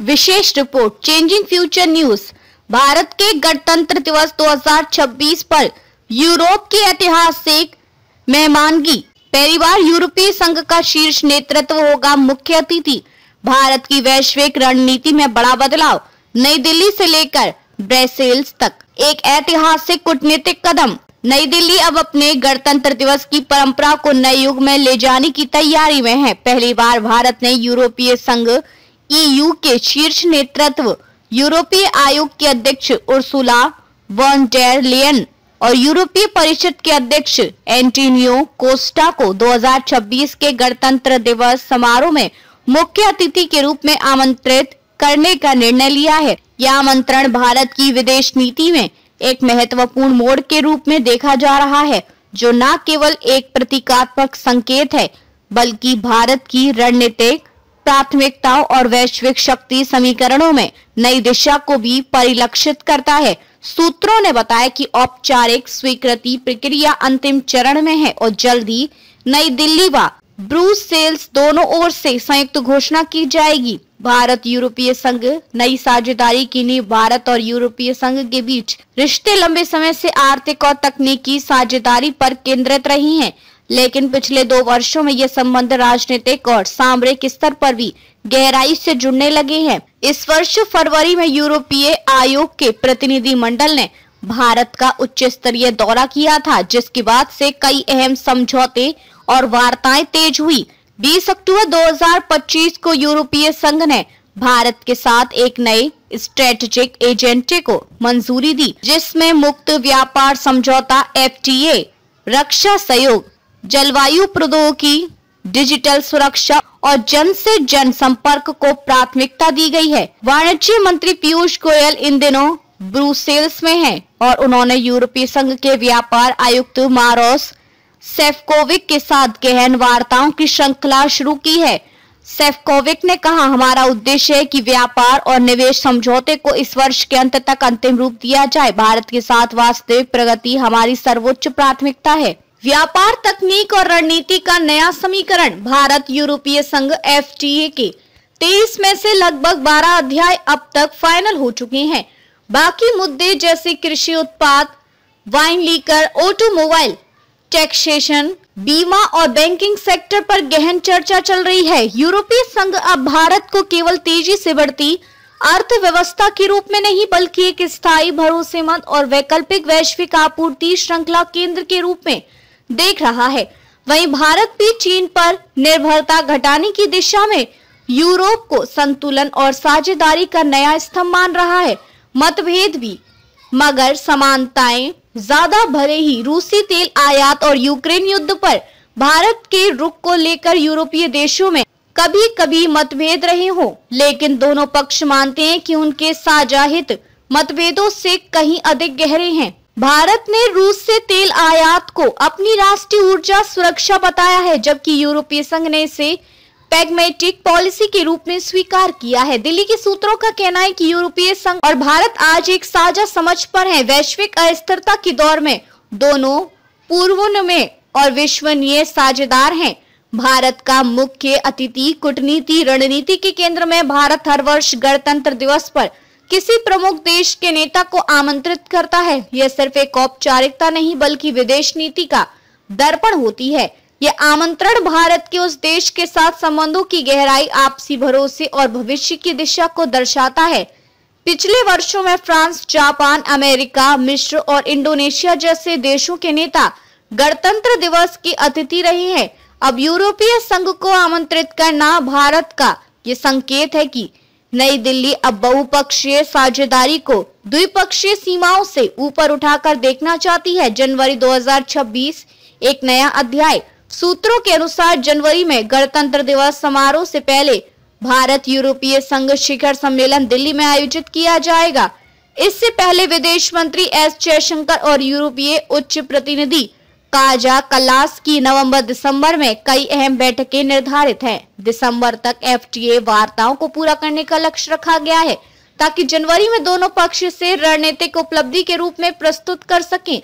विशेष report changing future news. भारत के गणतंत्र दिवस 2026 पर यूरोप की ऐतिहासिक मेहमानगी। पहली बार यूरोपीय संघ का शीर्ष नेतृत्व होगा मुख्य अतिथि। भारत की वैश्विक रणनीति में बड़ा बदलाव, नई दिल्ली से लेकर ब्रसेल्स तक एक ऐतिहासिक कूटनीतिक कदम। नई दिल्ली अब अपने गणतंत्र दिवस की परंपरा को नए युग में ले जाने की तैयारी में है। पहली बार भारत ने यूरोपीय संघ EU के शीर्ष नेतृत्व, यूरोपीय आयोग के अध्यक्ष उर्सुला वॉन डेर लेयन और यूरोपीय परिषद के अध्यक्ष एंटोनियो कोस्टा को 2026 के गणतंत्र दिवस समारोह में मुख्य अतिथि के रूप में आमंत्रित करने का निर्णय लिया है। यह आमंत्रण भारत की विदेश नीति में एक महत्वपूर्ण मोड़ के रूप में देखा जा रहा है, जो न केवल एक प्रतीकात्मक संकेत है, बल्कि भारत की रणनीतिक प्राथमिकताओं और वैश्विक शक्ति समीकरणों में नई दिशा को भी परिलक्षित करता है। सूत्रों ने बताया कि औपचारिक स्वीकृति प्रक्रिया अंतिम चरण में है और जल्द ही नई दिल्ली व ब्रुसेल्स दोनों ओर से संयुक्त घोषणा की जाएगी। भारत यूरोपीय संघ नई साझेदारी की नींव। भारत और यूरोपीय संघ के बीच रिश्ते लंबे समय से आर्थिक और तकनीकी साझेदारी पर केंद्रित रही हैं, लेकिन पिछले 2 वर्षों में ये संबंध राजनीतिक और सामरिक स्तर पर भी गहराई से जुड़ने लगे हैं। इस वर्ष फरवरी में यूरोपीय आयोग के प्रतिनिधि मंडल ने भारत का उच्च स्तरीय दौरा किया था, जिसके बाद से कई अहम समझौते और वार्ताएं तेज हुई। 20 अक्टूबर 2025 को यूरोपीय संघ ने भारत के साथ एक नए स्ट्रेटेजिक एजेंडे को मंजूरी दी, जिसमें मुक्त व्यापार समझौता FTA, रक्षा सहयोग, जलवायु प्रौद्योगिकी, डिजिटल सुरक्षा और जन से जन संपर्क को प्राथमिकता दी गई है। वाणिज्य मंत्री पीयूष गोयल इन दिनों ब्रुसेल्स में हैं और उन्होंने यूरोपीय संघ के व्यापार आयुक्त मारोस सेफकोविक के साथ गहन वार्ताओं की श्रृंखला शुरू की है। सेफकोविक ने कहा, हमारा उद्देश्य है कि व्यापार और निवेश समझौते को इस वर्ष के अंत तक अंतिम रूप दिया जाए। भारत के साथ वास्तविक प्रगति हमारी सर्वोच्च प्राथमिकता है। व्यापार, तकनीक और रणनीति का नया समीकरण। भारत यूरोपीय संघ FTA के 23 में से लगभग 12 अध्याय अब तक फाइनल हो चुके हैं। बाकी मुद्दे जैसे कृषि उत्पाद, वाइन लीकर, ऑटोमोबाइल, टैक्सेशन, बीमा और बैंकिंग सेक्टर पर गहन चर्चा चल रही है। यूरोपीय संघ अब भारत को केवल तेजी से बढ़ती अर्थव्यवस्था के रूप में नहीं, बल्कि एक स्थायी, भरोसेमंद और वैकल्पिक वैश्विक आपूर्ति श्रृंखला केंद्र के रूप में देख रहा है। वहीं भारत भी चीन पर निर्भरता घटाने की दिशा में यूरोप को संतुलन और साझेदारी का नया स्तंभ मान रहा है। मतभेद भी, मगर समानताएं ज्यादा। भले ही रूसी तेल आयात और यूक्रेन युद्ध पर भारत के रुख को लेकर यूरोपीय देशों में कभी कभी मतभेद रहे हों, लेकिन दोनों पक्ष मानते हैं कि उनके साझा हित मतभेदों से कहीं अधिक गहरे हैं। भारत ने रूस से तेल आयात को अपनी राष्ट्रीय ऊर्जा सुरक्षा बताया है, जबकि यूरोपीय संघ ने इसे पैगमेटिक पॉलिसी के रूप में स्वीकार किया है। दिल्ली के सूत्रों का कहना है कि यूरोपीय संघ और भारत आज एक साझा समझ पर हैं। वैश्विक अस्थिरता के दौर में दोनों पूर्वोन्मेष और विश्वसनीय साझेदार हैं। भारत का मुख्य अतिथि कूटनीति रणनीति के केंद्र में। भारत हर वर्ष गणतंत्र दिवस पर किसी प्रमुख देश के नेता को आमंत्रित करता है। यह सिर्फ एक औपचारिकता नहीं, बल्कि विदेश नीति का दर्पण होती है। यह आमंत्रण भारत के उस देश के साथ संबंधों की गहराई, आपसी भरोसे और भविष्य की दिशा को दर्शाता है। पिछले वर्षों में फ्रांस, जापान, अमेरिका, मिस्र और इंडोनेशिया जैसे देशों के नेता गणतंत्र दिवस के अतिथि रहे हैं। अब यूरोपीय संघ को आमंत्रित करना भारत का ये संकेत है कि नई दिल्ली अब बहुपक्षीय साझेदारी को द्विपक्षीय सीमाओं से ऊपर उठाकर देखना चाहती है। जनवरी 2026 एक नया अध्याय। सूत्रों के अनुसार जनवरी में गणतंत्र दिवस समारोह से पहले भारत यूरोपीय संघ शिखर सम्मेलन दिल्ली में आयोजित किया जाएगा। इससे पहले विदेश मंत्री S जयशंकर और यूरोपीय उच्च प्रतिनिधि काजा कलास की नवंबर-दिसंबर में कई अहम बैठकें निर्धारित हैं। दिसंबर तक FTA वार्ताओं को पूरा करने का लक्ष्य रखा गया है, ताकि जनवरी में दोनों पक्ष से रणनीतिक उपलब्धि के रूप में प्रस्तुत कर सकें।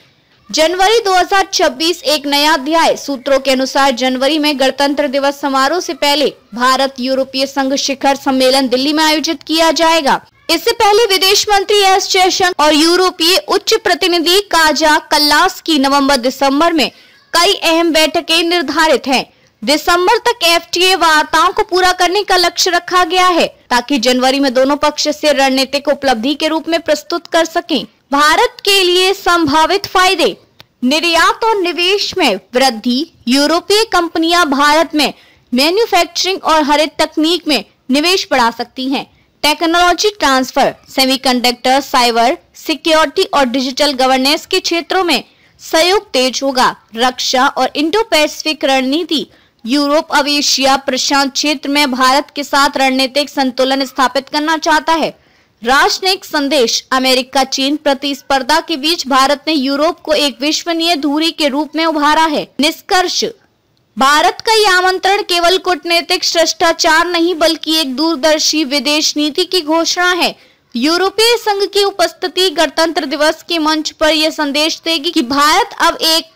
जनवरी 2026 एक नया अध्याय। सूत्रों के अनुसार जनवरी में गणतंत्र दिवस समारोह से पहले भारत यूरोपीय संघ शिखर सम्मेलन दिल्ली में आयोजित किया जाएगा। इससे पहले विदेश मंत्री एस जयशंकर और यूरोपीय उच्च प्रतिनिधि काजा कल्लास की नवंबर-दिसंबर में कई अहम बैठकें निर्धारित हैं। दिसंबर तक एफटीए वार्ताओं को पूरा करने का लक्ष्य रखा गया है ताकि जनवरी में दोनों पक्ष से रणनीतिक उपलब्धि के रूप में प्रस्तुत कर सकें। भारत के लिए संभावित फायदे, निर्यात और निवेश में वृद्धि। यूरोपीय कंपनियां भारत में मैन्युफैक्चरिंग और हरित तकनीक में निवेश बढ़ा सकती हैं। Technology transfer, semiconductor, cyber security और डिजिटल गवर्नेंस के क्षेत्रों में सहयोग तेज होगा। रक्षा और इंडो पैसिफिक रणनीति, यूरोप अब एशिया प्रशांत क्षेत्र में भारत के साथ रणनीतिक संतुलन स्थापित करना चाहता है। राजनयिक संदेश, अमेरिका चीन प्रतिस्पर्धा के बीच भारत ने यूरोप को एक विश्वसनीय धुरी के रूप में उभारा है। निष्कर्ष, भारत का यह आमंत्रण केवल कूटनीतिक शिष्टाचार नहीं बल्कि एक दूरदर्शी विदेश नीति की घोषणा है। यूरोपीय संघ की उपस्थिति गणतंत्र दिवस के मंच पर यह संदेश देगी कि भारत अब एक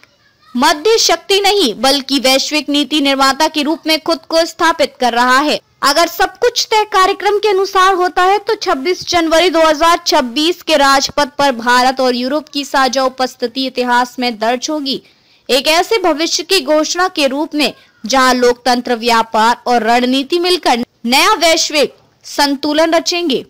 मध्य शक्ति नहीं बल्कि वैश्विक नीति निर्माता के रूप में खुद को स्थापित कर रहा है। अगर सब कुछ तय कार्यक्रम के अनुसार होता है तो 26 जनवरी 2026 के राजपथ पर भारत और यूरोप की साझा उपस्थिति इतिहास में दर्ज होगी, एक ऐसे भविष्य की घोषणा के रूप में जहां लोकतंत्र, व्यापार और रणनीति मिलकर नया वैश्विक संतुलन रचेंगे।